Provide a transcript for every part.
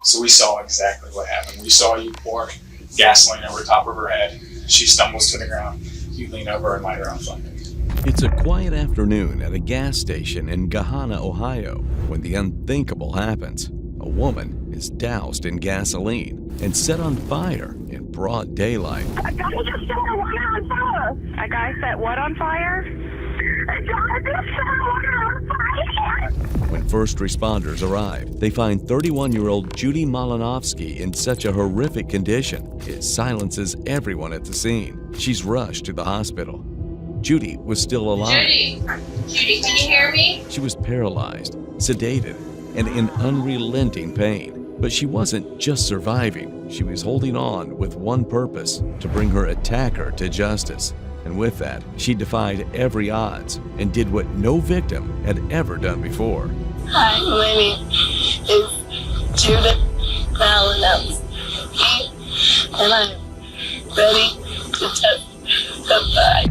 So we saw exactly what happened. We saw you pour gasoline over the top of her head. She stumbles to the ground. You lean over and light her on fire. It's a quiet afternoon at a gas station in Gahanna, Ohio, when the unthinkable happens. A woman is doused in gasoline and set on fire in broad daylight. A guy just set water on fire. A guy set what on fire? A guy just set water on fire. When first responders arrive, they find 31-year-old Judy Malinovsky in such a horrific condition, it silences everyone at the scene. She's rushed to the hospital. Judy was still alive. Judy, can you hear me? She was paralyzed, sedated, and in unrelenting pain. But she wasn't just surviving. She was holding on with one purpose: to bring her attacker to justice. And with that, she defied every odds and did what no victim had ever done before. Hi, my name is Judith Malinowski, and I'm ready to testify.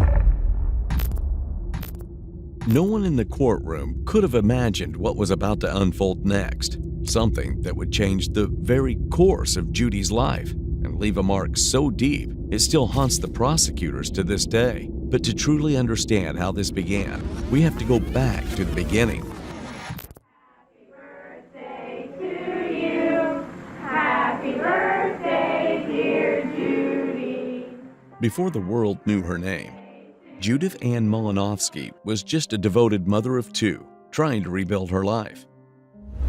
No one in the courtroom could have imagined what was about to unfold next. Something that would change the very course of Judy's life and leave a mark so deep it still haunts the prosecutors to this day. But to truly understand how this began, we have to go back to the beginning. Before the world knew her name, Judith Ann Malinovsky was just a devoted mother of two, trying to rebuild her life.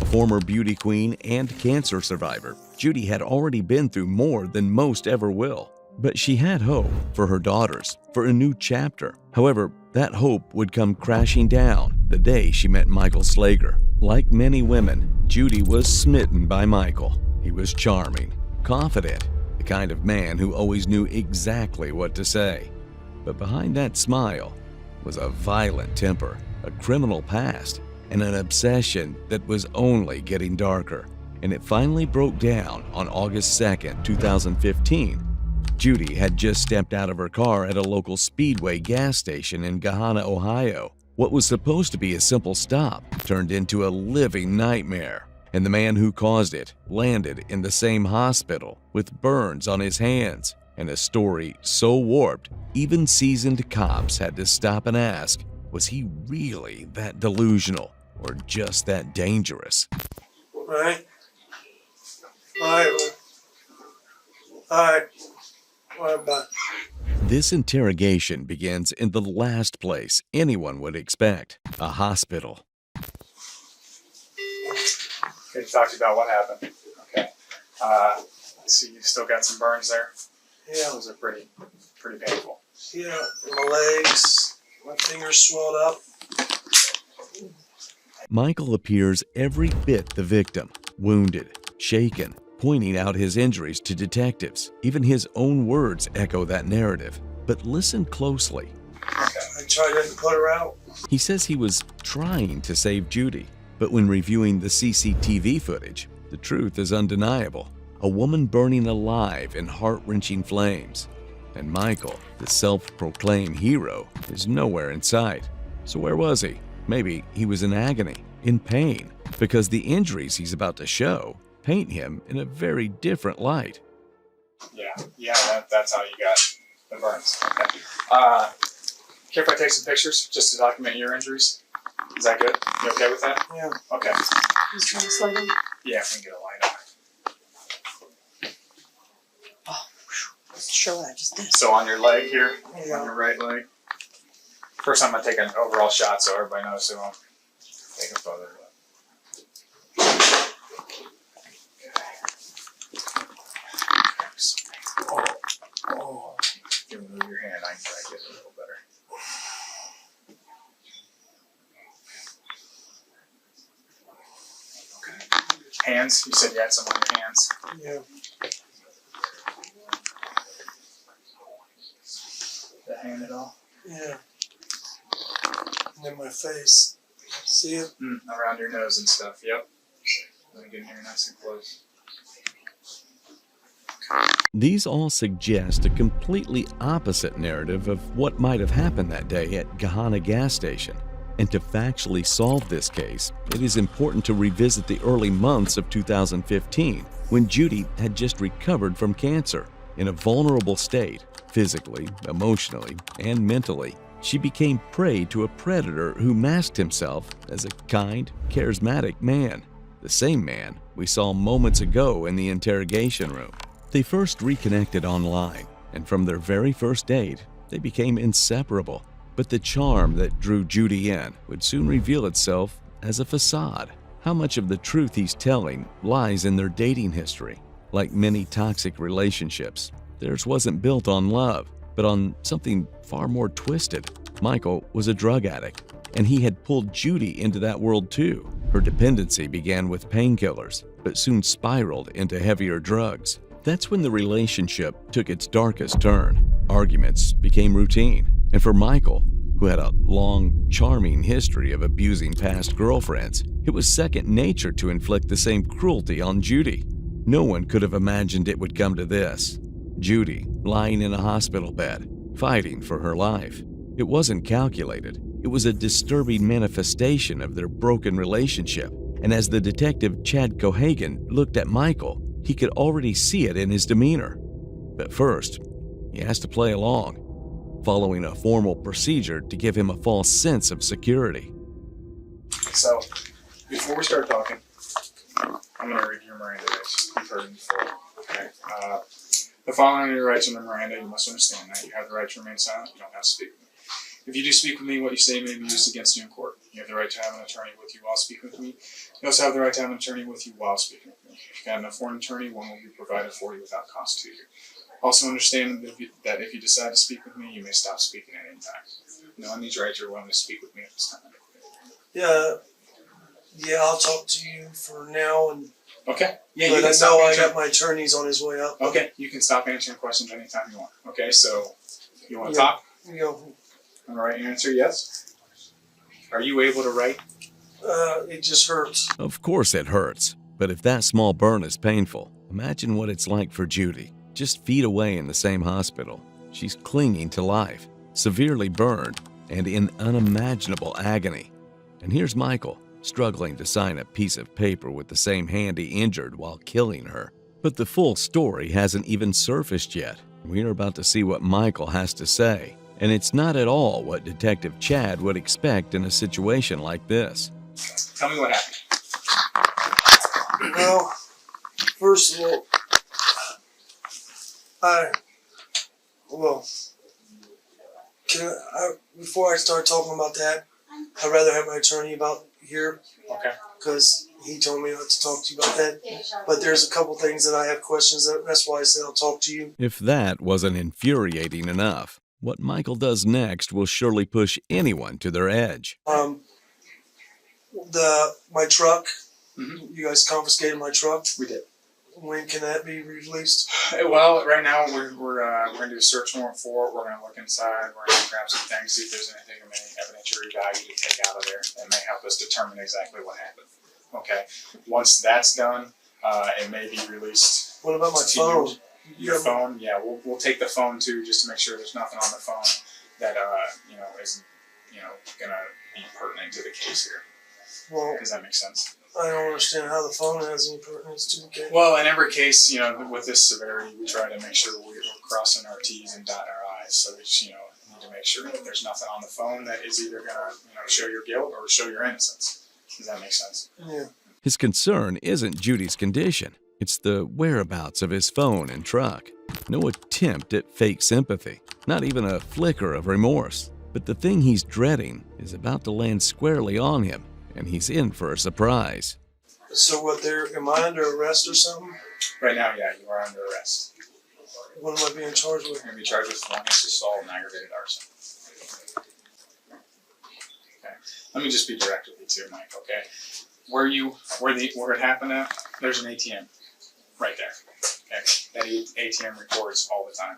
A former beauty queen and cancer survivor, Judy had already been through more than most ever will. But she had hope for her daughters, for a new chapter. However, that hope would come crashing down the day she met Michael Slager. Like many women, Judy was smitten by Michael. He was charming, confident, the kind of man who always knew exactly what to say. But behind that smile was a violent temper, a criminal past, and an obsession that was only getting darker. And it finally broke down on August 2nd, 2015. Judy had just stepped out of her car at a local Speedway gas station in Gahanna, Ohio. What was supposed to be a simple stop turned into a living nightmare. And the man who caused it landed in the same hospital with burns on his hands. And a story so warped, even seasoned cops had to stop and ask, was he really that delusional or just that dangerous? Right. What about? This interrogation begins in the last place anyone would expect, a hospital. Okay, talk to you about what happened. Okay. I see you still got some burns there. Yeah. Those are pretty painful. Yeah, my legs, my fingers swelled up. Michael appears every bit the victim, wounded, shaken, pointing out his injuries to detectives. Even his own words echo that narrative. But listen closely. I tried to put her out. He says he was trying to save Judy, but when reviewing the CCTV footage, the truth is undeniable. A woman burning alive in heart-wrenching flames. And Michael, the self-proclaimed hero, is nowhere in sight. So where was he? Maybe he was in agony, in pain, because the injuries he's about to show paint him in a very different light. Yeah, that's how you got the burns. Okay. Care if I take some pictures just to document your injuries? Is that good? You okay with that? Yeah. Okay. Just trying to slow down. Yeah, if we can get a light on. Sure what I just did. So on your leg here, Yeah. on your right leg. First I'm gonna take an overall shot so everybody knows who I'm taking a photo. Oh, you can move your hand, I can try to get it a little better. Okay. Hands, you said you had some on your hands. Yeah. That hand at all? Yeah. And then my face. See it? Around your nose and stuff, yep. Let me get in here nice and close. These all suggest a completely opposite narrative of what might have happened that day at Gahanna gas station. And to factually solve this case, it is important to revisit the early months of 2015 when Judy had just recovered from cancer. In a vulnerable state, physically, emotionally, and mentally, she became prey to a predator who masked himself as a kind, charismatic man, the same man we saw moments ago in the interrogation room. They first reconnected online, and from their very first date, they became inseparable. But the charm that drew Judy in would soon reveal itself as a facade. How much of the truth he's telling lies in their dating history? Like many toxic relationships, theirs wasn't built on love, but on something far more twisted. Michael was a drug addict, and he had pulled Judy into that world too. Her dependency began with painkillers, but soon spiraled into heavier drugs. That's when the relationship took its darkest turn. Arguments became routine. And for Michael, who had a long, charming history of abusing past girlfriends, it was second nature to inflict the same cruelty on Judy. No one could have imagined it would come to this. Judy, lying in a hospital bed, fighting for her life. It wasn't calculated. It was a disturbing manifestation of their broken relationship. And as the detective Chad Cohagen looked at Michael, he could already see it in his demeanor. But first, he has to play along, following a formal procedure to give him a false sense of security. So, before we start talking, I'm going to read your Miranda rights. You've heard them before. Okay. The following are your rights under Miranda. You must understand that. You have the right to remain silent. You don't have to speak with me. If you do speak with me, what you say may be used against you in court. You have the right to have an attorney with you while speaking with me. You also have the right to have an attorney with you while speaking with me. If you have a foreign attorney, one will be provided for you without cost to you. Also understand that if you decide to speak with me, you may stop speaking at any time. Knowing these rights, you're willing to speak with me at this time. Yeah, I'll talk to you for now, and Okay. Yeah, but you can I stop know I answering. got my attorneys on his way up. Okay, you can stop answering questions anytime you want. Okay, so you want to Yeah. talk? You know, All right, answer yes. Are you able to write? it just hurts. Of course it hurts, but if that small burn is painful, imagine what it's like for Judy. Just feet away in the same hospital, she's clinging to life, severely burned, and in unimaginable agony. And here's Michael, struggling to sign a piece of paper with the same hand he injured while killing her. But the full story hasn't even surfaced yet. We're about to see what Michael has to say, and it's not at all what Detective Chad would expect in a situation like this. Tell me what happened. Well, first of all, before I start talking about that, I'd rather have my attorney about here Okay. because he told me not to talk to you about that. But there's a couple things that I have questions. That's why I said I'll talk to you. If that wasn't infuriating enough, what Michael does next will surely push anyone to their edge. My truck. Mhm. You guys confiscated my truck. We did. When can that be released? Well, right now we're going to do a search warrant for it. We're going to look inside. We're going to grab some things, see if there's anything of any evidentiary value to take out of there that may help us determine exactly what happened. Okay. Once that's done, it may be released. What about my to phone? Your phone, yeah, we'll take the phone too, just to make sure there's nothing on the phone that isn't gonna be pertinent to the case here. Well, Does that make sense? I don't understand how the phone has any pertinence to the case. Well, in every case, with this severity, we try to make sure we're crossing our T's and dotting our I's. So we need to make sure that there's nothing on the phone that is either gonna show your guilt or show your innocence. Does that make sense? Yeah. His concern isn't Judy's condition. It's the whereabouts of his phone and truck. No attempt at fake sympathy, not even a flicker of remorse. But the thing he's dreading is about to land squarely on him, and he's in for a surprise. So am I under arrest or something? Right now, yeah, you are under arrest. What am I being charged with? You're gonna be charged with malicious assault and aggravated arson. Okay. Let me just be direct with you too, Mike. Okay. Where it happened at, there's an ATM right there. Okay. That ATM records all the time.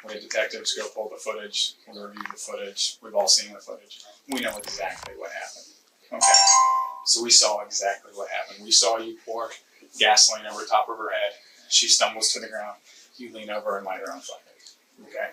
When detectives go pull the footage, we review the footage. We've all seen the footage. We know exactly what happened. Okay. So we saw exactly what happened. We saw you pour gasoline over top of her head. She stumbles to the ground. You lean over and light her on fire. Okay.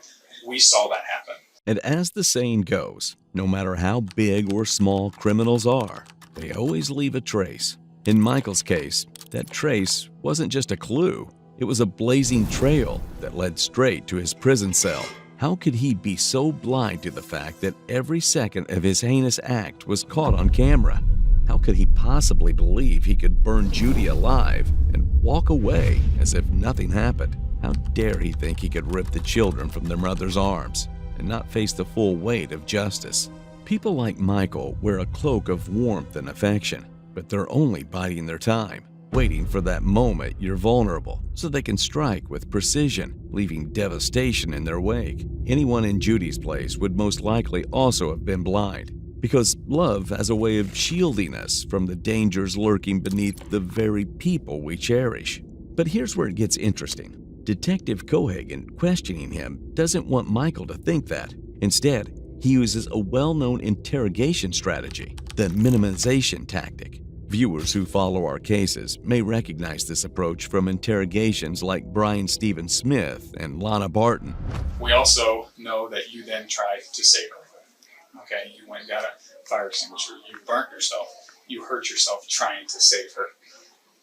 We saw that happen. And as the saying goes, no matter how big or small criminals are, they always leave a trace. In Michael's case, that trace wasn't just a clue, it was a blazing trail that led straight to his prison cell. How could he be so blind to the fact that every second of his heinous act was caught on camera? How could he possibly believe he could burn Judy alive and walk away as if nothing happened? How dare he think he could rip the children from their mother's arms and not face the full weight of justice? People like Michael wear a cloak of warmth and affection, but they're only biding their time, waiting for that moment you're vulnerable so they can strike with precision, leaving devastation in their wake. Anyone in Judy's place would most likely also have been blind, because love has a way of shielding us from the dangers lurking beneath the very people we cherish. But here's where it gets interesting. Detective Cohagen, questioning him, doesn't want Michael to think that. Instead, he uses a well-known interrogation strategy, the minimization tactic. Viewers who follow our cases may recognize this approach from interrogations like Brian Stephen Smith and Lana Barton. We also know that you then tried to save her. Okay, you went and got a fire extinguisher, you burnt yourself, you hurt yourself trying to save her.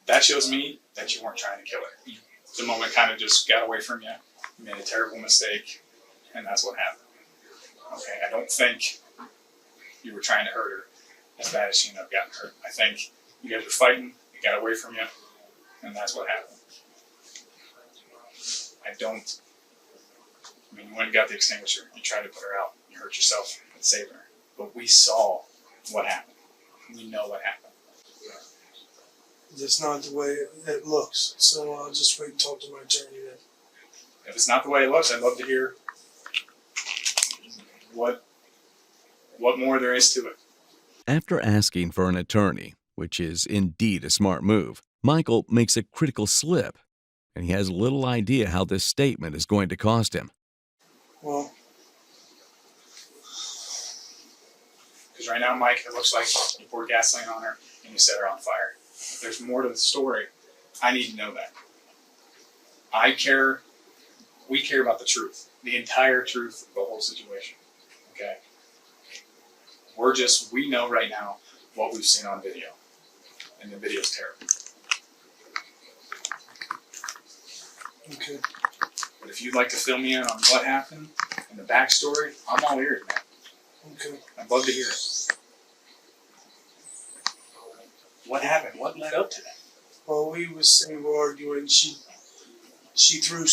That shows me that you weren't trying to kill her. The moment kind of just got away from you, you made a terrible mistake, and that's what happened. Okay, I don't think you were trying to hurt her as bad as she ended up getting hurt. I think you guys were fighting, it got away from you, and that's what happened. I mean, you went and got the extinguisher, you tried to put her out, you hurt yourself and saved her. But we saw what happened. We know what happened. That's not the way it looks. So I'll just wait and talk to my attorney then. If it's not the way it looks, I'd love to hear what more there is to it. After asking for an attorney, which is indeed a smart move, Michael makes a critical slip, and he has little idea how this statement is going to cost him. Well, because right now, Mike, it looks like you poured gasoline on her and you set her on fire. If there's more to the story, I need to know that. We care about the truth, the entire truth of the whole situation, okay? We know right now what we've seen on video, and the video's terrible. okay. But if you'd like to fill me in on what happened and the backstory, I'm all ears, man. Okay. I'd love to hear it. What happened? What led up to that? Well, we were arguing. She threw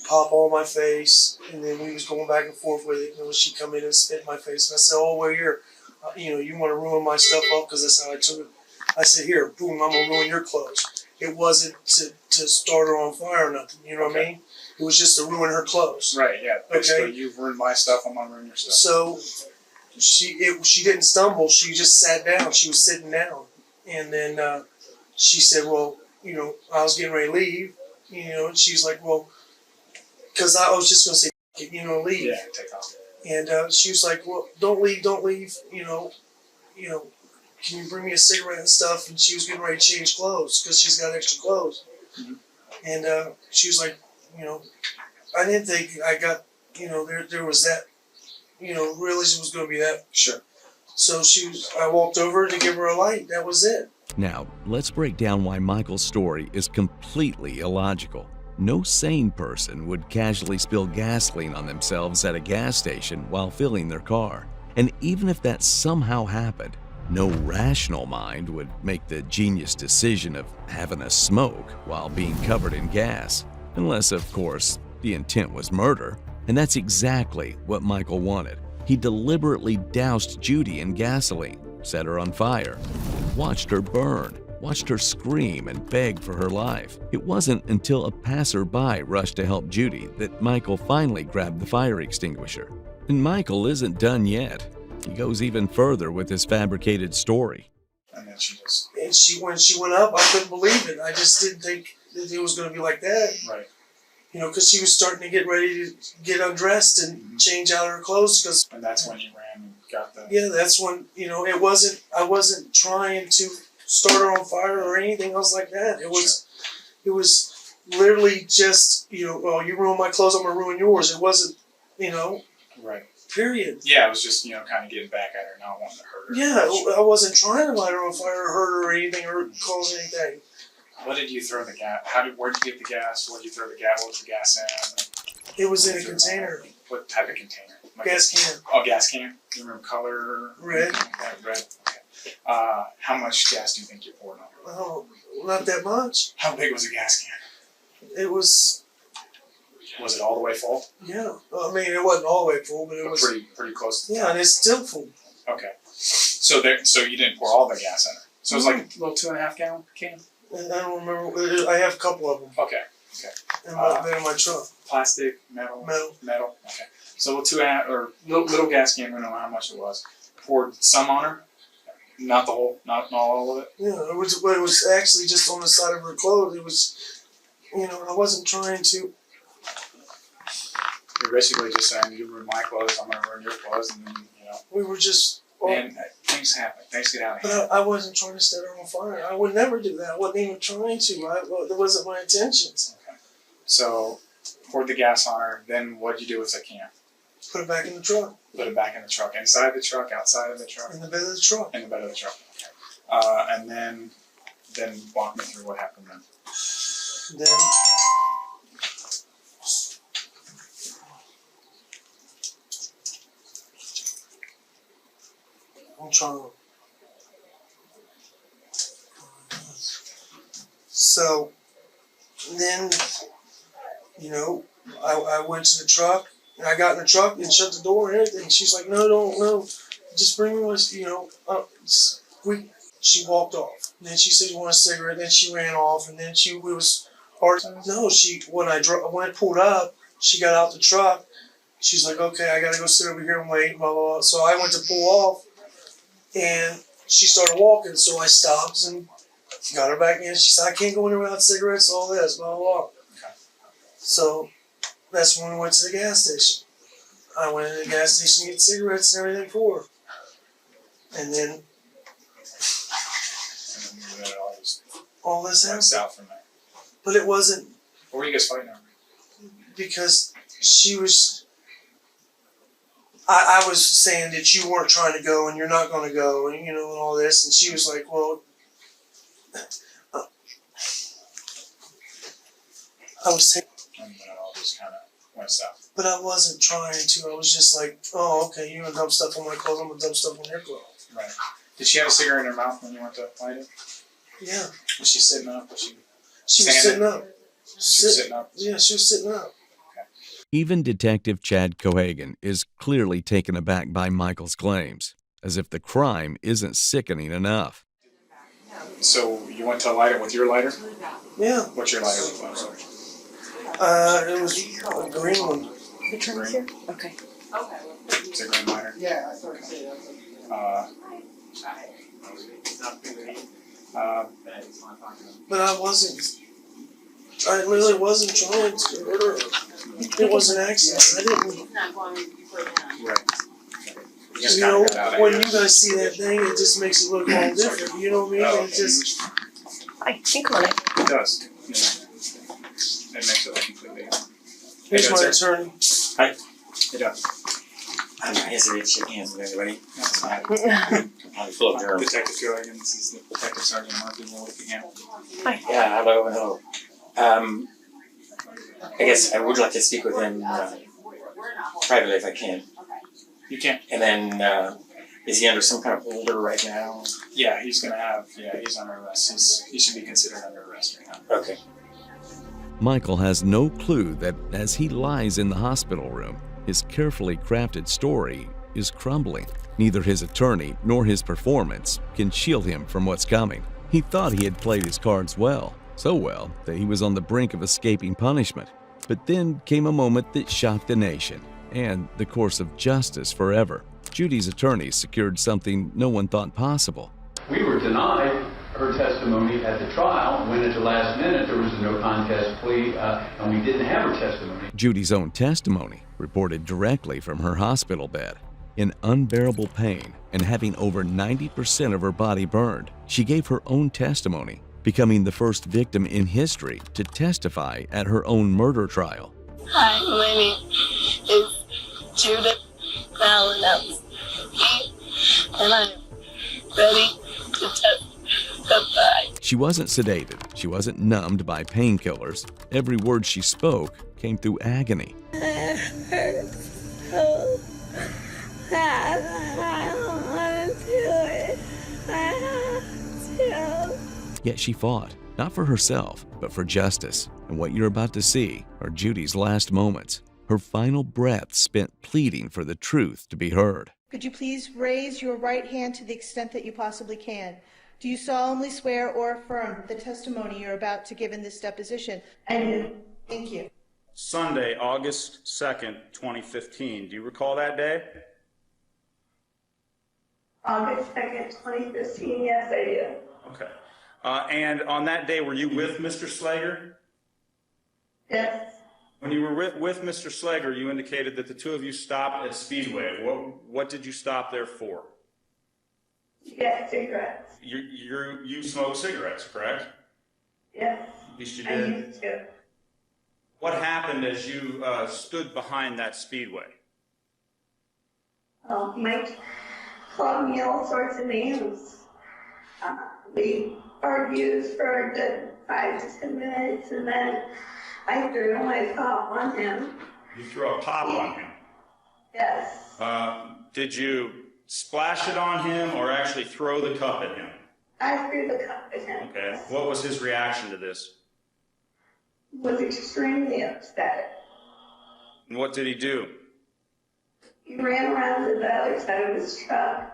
pop on my face, and then we was going back and forth with it. And then she come in and spit in my face, and I said, "Oh, well, here, you want to ruin my stuff up?" Because that's how I took it. I said, "Here, boom, I'm gonna ruin your clothes." It wasn't to start her on fire or nothing. You know what I mean? It was just to ruin her clothes. Right. Yeah. Basically, Okay. you've ruined my stuff. I'm gonna ruin your stuff. So she didn't stumble. She just sat down. She was sitting down, and then she said, "Well, I was getting ready to leave." And she's like, "Well," because I was just gonna say, "Leave." Yeah. Take off. And she was like, "Well, don't leave. Can you bring me a cigarette and stuff?" And she was getting ready to change clothes because she's got extra clothes. Mm-hmm. And she was like, I didn't think I got, there was that, realized it was going to be that. Sure. So I walked over to give her a light. That was it. Now, let's break down why Michael's story is completely illogical. No sane person would casually spill gasoline on themselves at a gas station while filling their car. And even if that somehow happened, no rational mind would make the genius decision of having a smoke while being covered in gas. Unless, of course, the intent was murder. And that's exactly what Michael wanted. He deliberately doused Judy in gasoline, set her on fire, and watched her burn, watched her scream and beg for her life. It wasn't until a passerby rushed to help Judy that Michael finally grabbed the fire extinguisher. And Michael isn't done yet. He goes even further with his fabricated story. And then when she went up, I couldn't believe it. I just didn't think that it was going to be like that. Right. Because she was starting to get ready to get undressed and change out her clothes. And that's when you ran and got the. Yeah, that's when it wasn't. I wasn't trying to start her on fire or anything else like that. It was. It was literally just well, you ruin my clothes, I'm gonna ruin yours. It wasn't. Right. period. Yeah, it was just, kind of getting back at her, not wanting to hurt her. Yeah, I wasn't trying to light her on fire or hurt her or anything or cause anything. What did you throw the gas? Where'd you get the gas? What did you throw the gas? What was the gas in? It was in a container, What type of container? Like gas can, Oh, gas can. Do you remember color? red. Yeah, red. Okay. How much gas do you think you poured on her? Oh, not that much. How big was the gas can? It was, Was it all the way full? yeah. I mean, it wasn't all the way full, but it But was. pretty close. To the Yeah, and it's still full. Okay. So you didn't pour all the gas in it. So it was like a little 2.5 gallon can. And I don't remember. I have a couple of them Okay. they're in my truck. Plastic, metal. Metal. Okay. So little gas can. We don't know how much it was. Poured some on her. Not the whole. Not all of it. Yeah, it was actually just on the side of her clothes. It was, I wasn't trying to. You're basically just saying you ruin my clothes. I'm gonna ruin your clothes, and then We were just. And things happen. Things get out of But hand. I wasn't trying to set her on fire. I would never do that. I wasn't even trying to. That wasn't my intentions. Okay. So poured the gas on her. Then what'd you do with the can? Put it back in the truck, Put it back in the truck. Inside the truck. Outside of the truck. in the bed of the truck. In the bed of the truck. Okay. And then walk me through what happened then. Then I'm trying to. So then, I went to the truck and I got in the truck and shut the door and everything. She's like, no, just bring me one, She walked off. And then she said, you want a cigarette? Then she ran off and then when I pulled up, she got out the truck. She's like, okay, I gotta go sit over here and wait, blah, blah, blah. So I went to pull off and she started walking. So I stopped and got her back in. She said, I can't go anywhere without cigarettes, all this, blah, blah, blah. Okay. So that's when we went to the gas station. I went to the gas station to get cigarettes and everything for her. And then And then it all just all this went happened. south from there. But it wasn't What were you guys fighting over? because she was. I was saying that you weren't trying to go and you're not going to go and and all this, and she was like, well, I was saying, And then it all just kind of went south. but I wasn't trying to. I was just like, oh, okay, you're gonna dump stuff on my clothes, I'm gonna dump stuff on your clothes. Right. Did she have a cigarette in her mouth when you went to light it? Yeah, Was she sitting up? Was she she was Standing? sitting up. she was sitting up? Yeah, she was sitting up. Even Detective Chad Cohagen is clearly taken aback by Michael's claims, as if the crime isn't sickening enough. So you went to light it with your lighter? Yeah, What's your lighter look like? Sorry. it was a green one. The trim's here? Okay. It's a green lighter. Yeah, I thought so. But I wasn't. I really wasn't trying to hurt her. It was an accident. I didn't. Right. You just You kind know, of got out of when here. you guys see that thing, it just makes it look all different. You know what I mean? Oh, It just. Hi, think on it. It does. Yeah. It makes it look completely different. Here's Hey, my does it? attorney. It does. I'm not hesitate to shake hands with everybody. That's fine. I'm full of germs. Detective Cohagen, this is the Detective Sergeant Murphy Wolfenham. Yeah, hello. I guess I would like to speak with him privately if I can. You can't. And then, is he under some kind of order right now? Yeah, he's under arrest. He should be considered under arrest right now. Okay. Michael has no clue that as he lies in the hospital room, his carefully crafted story is crumbling. Neither his attorney nor his performance can shield him from what's coming. He thought he had played his cards well, so well that he was on the brink of escaping punishment. But then came a moment that shocked the nation and the course of justice forever. Judy's attorney secured something no one thought possible. We were denied her testimony at the trial when at the last minute there was a no contest plea and we didn't have her testimony. Judy's own testimony, reported directly from her hospital bed. In unbearable pain and having over 90% of her body burned, she gave her own testimony, becoming the first victim in history to testify at her own murder trial. Hi, my name is Judith now and I'm and I'm ready to testify. She wasn't sedated. She wasn't numbed by painkillers. Every word she spoke came through agony. It hurts so bad. I don't want to do it. I have to. Yet she fought, not for herself, but for justice. And what you're about to see are Judy's last moments, her final breath spent pleading for the truth to be heard. Could you please raise your right hand to the extent that you possibly can? Do you solemnly swear or affirm the testimony you're about to give in this deposition? I do. Thank you. Sunday, August 2nd, 2015. Do you recall that day? August 2nd, 2015. Yes, I do. Okay. And on that day, were you with Mr. Slager? Yes. When you were with Mr. Slager, you indicated that the two of you stopped at Speedway. What did you stop there for? Yes, cigarettes. You smoke cigarettes, correct? Yes. At least you I did. used to. What happened as you stood behind that Speedway? Mike called me all sorts of names. We argued for a good 5 to 10 minutes, and then I threw my pop on him. You threw a pop on him? Yes. Did you splash it on him or actually throw the cup at him? I threw the cup at him. Okay. What was his reaction to this? Was extremely upset. And what did he do? He ran around to the other side of his truck,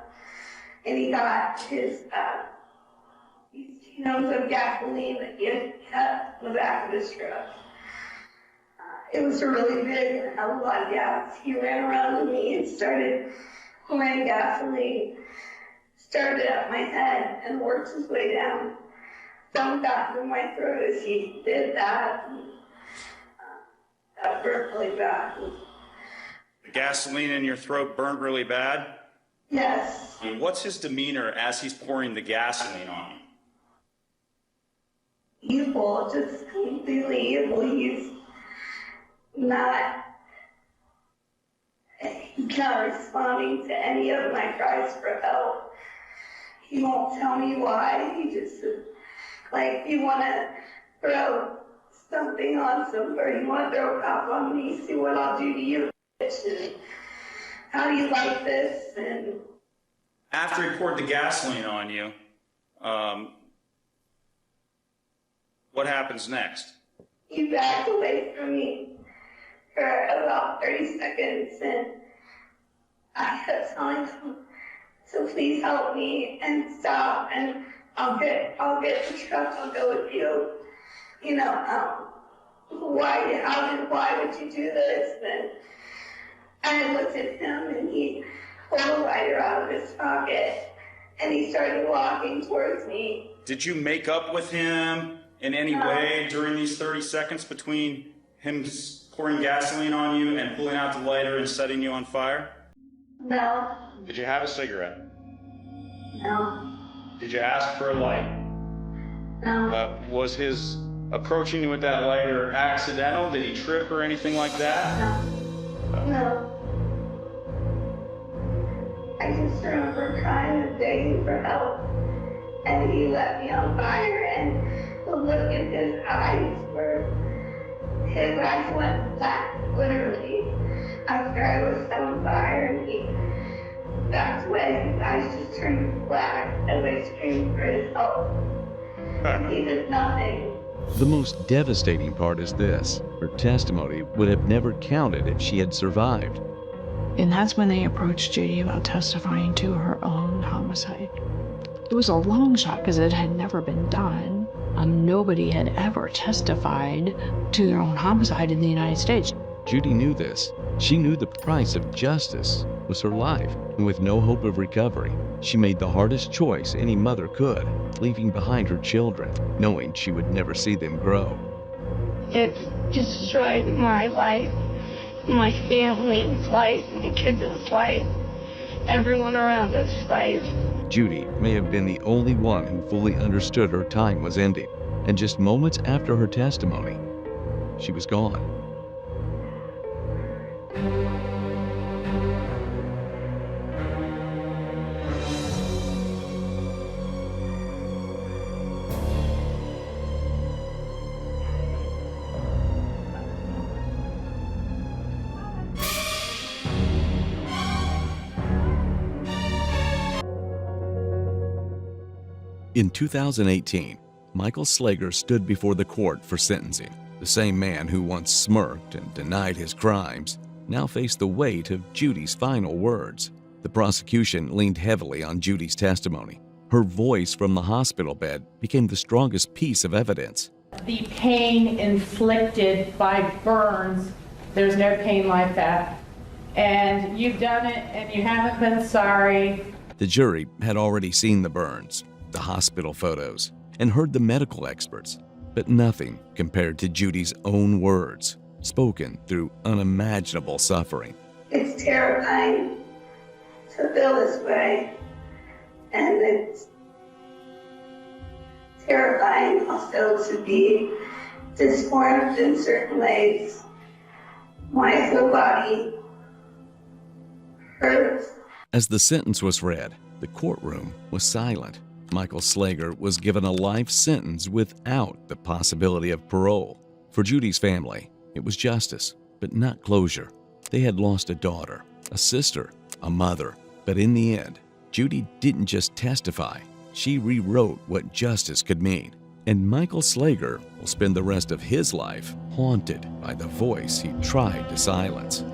and he got his cans of gasoline that he had kept in the back of his truck. It was really big and had a lot of gas. He ran around to me and started pouring gasoline, started up my head and worked his way down. Some got into my throat as he did that. That burnt really bad. The gasoline in your throat burnt really bad? Yes. And what's his demeanor as he's pouring the gasoline on you? Evil, just completely evil. He's not responding to any of my cries for help. He won't tell me why. He just is like, you want to throw something on somebody, you want to throw a cop on me, see what I'll do to you, bitch, and how do you like this? And after he poured the gasoline on you, what happens next? he backed away from me for about 30 seconds, and I kept telling him to please help me and stop, and I'll get the truck, I'll go with you. You know, why would you do this? And I looked at him, and he pulled a lighter out of his pocket, and he started walking towards me. Did you make up with him in any way during these 30 seconds between him pouring gasoline on you and pulling out the lighter and setting you on fire? No. Did you have a cigarette? No. Did you ask for a light? No. Was his approaching you with that lighter accidental? Did he trip or anything like that? No. I just remember crying and begging for help, and he let me on fire, and the look in his eyes his eyes went black, literally, after I was set on fire, and he backed away. His eyes just turned black as I screamed for his help. He did nothing. The most devastating part is this: her testimony would have never counted if she had survived. And that's when they approached Judy about testifying to her own homicide. It was a long shot because it had never been done. Nobody had ever testified to their own homicide in the United States. Judy knew this. She knew the price of justice was her life, and with no hope of recovery, she made the hardest choice any mother could, leaving behind her children, knowing she would never see them grow. It destroyed my life, my family's life, my kids' life, everyone around us' life. Judy may have been the only one who fully understood her time was ending, and just moments after her testimony, she was gone. In 2018, Michael Slager stood before the court for sentencing. The same man who once smirked and denied his crimes now faced the weight of Judy's final words. The prosecution leaned heavily on Judy's testimony. Her voice from the hospital bed became the strongest piece of evidence. The pain inflicted by burns, there's no pain like that. And you've done it and you haven't been sorry. The jury had already seen the burns, the hospital photos, and heard the medical experts, but nothing compared to Judy's own words, spoken through unimaginable suffering. It's terrifying to feel this way, and it's terrifying also to be disformed in certain ways. My whole body hurts. As the sentence was read, the courtroom was silent. Michael Slager was given a life sentence without the possibility of parole. For Judy's family, it was justice, but not closure. They had lost a daughter, a sister, a mother. But in the end, Judy didn't just testify. She rewrote what justice could mean. And Michael Slager will spend the rest of his life haunted by the voice he tried to silence.